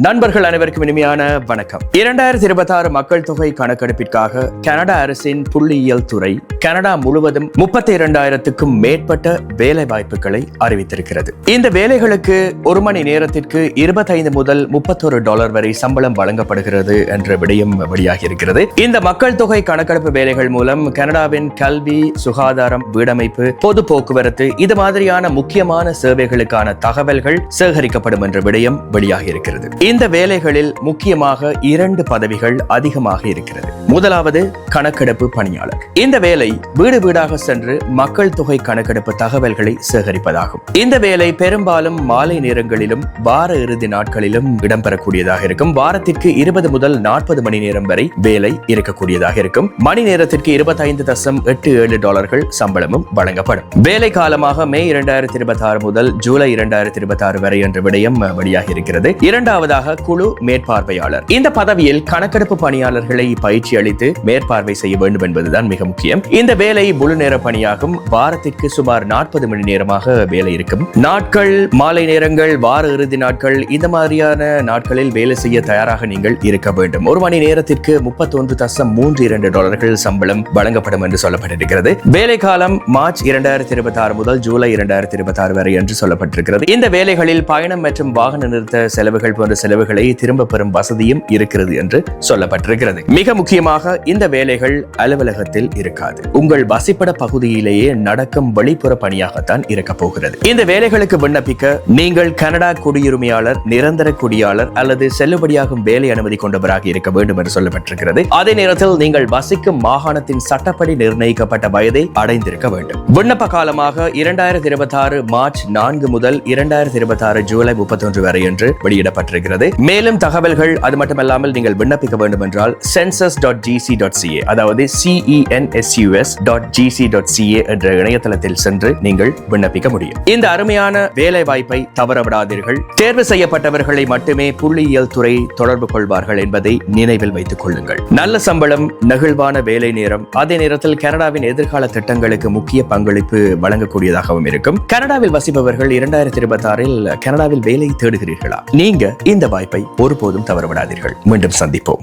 நண்பர்கள் அனைவருக்கும் இனிமையான வணக்கம். 2026 மக்கள் தொகை கணக்கெடுப்பிற்காக கனடா அரசின் புள்ளியியல் துறை கனடா முழுவதும் 32,000க்கும் மேற்பட்ட வேலை வாய்ப்புகளை அறிவித்திருக்கிறது. இந்த வேலைகளுக்கு ஒரு மணி நேரத்திற்கு 25 முதல் $31 வரை சம்பளம் வழங்கப்படுகிறது என்ற விடயம் வெளியாகி இருக்கிறது. இந்த மக்கள் தொகை கணக்கெடுப்பு வேலைகள் மூலம் கனடாவின் கல்வி, சுகாதாரம், வீடமைப்பு, பொது போக்குவரத்து இது மாதிரியான முக்கியமான சேவைகளுக்கான தகவல்கள் சேகரிக்கப்படும் என்ற விடயம் வெளியாகி இருக்கிறது. இந்த வேலைகளில் முக்கியமாக 2 பதவிகள் அதிகமாக இருக்கிறது. முதலாவது கணக்கெடுப்பு பணியாளர். இந்த வேலை வீடு வீடாக சென்று மக்கள் தொகை கணக்கெடுப்பு தகவல்களை சேகரிப்பதாகும். இந்த வேலை பெரும்பாலும் மாலை நேரங்களிலும் வார இறுதி நாட்களிலும் இடம்பெறக்கூடியதாக இருக்கும். வாரத்திற்கு 20 முதல் 40 மணி நேரம் வரை வேலை இருக்கக்கூடியதாக இருக்கும். மணி நேரத்திற்கு $25.87 சம்பளமும் வழங்கப்படும். வேலை காலமாக மே 2026 முதல் ஜூலை 2026 வரை என்ற விடயம் வெளியாகி இருக்கிறது. இரண்டாவதாக குழு மேற்பார்வையாளர். இந்த பதவியில் கணக்கெடுப்பு பணியாளர்களை பயிற்சி அளித்து மேற்பார்வை செய்ய வேண்டும் என்பதுதான் மிக முக்கியம். இந்த வேலை முழு நேர பணியாகும். வாரத்திற்கு சுமார் 40 மணி நேரமாக வேலை இருக்கும். நாட்கள், மாலை நேரங்கள், வார இறுதி நாட்கள் இந்த மாதிரியான நாட்களில் வேலை செய்ய தயாராக நீங்கள் இருக்க வேண்டும். ஒரு மணி நேரத்திற்கு $30.32 சம்பளம் வழங்கப்படும் என்று சொல்லப்பட்டிருக்கிறது. வேலை காலம் மார்ச் 2026 முதல் ஜூலை 2026 வரை என்று சொல்லப்பட்டிருக்கிறது. இந்த வேலைகளில் பயணம் மற்றும் வாகன நிறுத்த செலவுகள் போன்ற செலவுகளை திரும்ப பெறும் வசதியும் இருக்கிறது என்று சொல்லப்பட்டிருக்கிறது. மிக முக்கியமாக இந்த வேலைகள் அலுவலகத்தில் இருக்காது. உங்கள் வசிப்பிட பகுதியிலேயே நடக்கும் வெளிப்புற பணியாகத்தான் இருக்க போகிறது. இந்த வேலைகளுக்கு விண்ணப்பிக்க நீங்கள் கனடா குடியுரிமையாளர், நிரந்தர குடியாளர் அல்லது செல்லுபடியாகும் வேலை அனுமதி கொண்டவராக இருக்க வேண்டும் என்று சொல்லப்பட்டிருக்கிறது. அதே நேரத்தில் நீங்கள் வசிக்கும் மாகாணத்தின் சட்டப்படி நிர்ணயிக்கப்பட்ட வயதை அடைந்திருக்க வேண்டும். விண்ணப்ப காலமாக 2026 மார்ச் 4 முதல் 2026 ஜூலை 31 வரை என்று வெளியிடப்பட்டிருக்கிறது. மேலும் தகவல்கள் அது மட்டுமல்லாமல் நீங்கள் விண்ணப்பிக்க வேண்டும் என்றால் census.gc.ca அதாவது census.gc.ca என்ற இணையதளத்தில் சென்று நீங்கள் விண்ணப்பிக்க முடியும். இந்த அருமையான வேலை வாய்ப்பை தவறவிடாதீர்கள். தேர்வு செய்யப்பட்டவர்களை மட்டுமே புள்ளியியல் துறை தொடர்பு கொள்வார்கள் என்பதை நினைவில் வைத்துக் கொள்ளுங்கள். நல்ல சம்பளம், நெகிழ்வான வேலை நேரம், அதே நேரத்தில் கனடாவின் எதிர்கால திட்டங்களுக்கு முக்கிய பங்களிப்பு வழங்கக்கூடியதாகவும் இருக்கும். கனடாவில் வசிப்பவர்கள் 2026 கனடாவில் வேலை தேடுகிறீர்களா? நீங்க இந்த வாய்ப்பை ஒருபோதும் தவறவிடாதீர்கள். மீண்டும் சந்திப்போம்.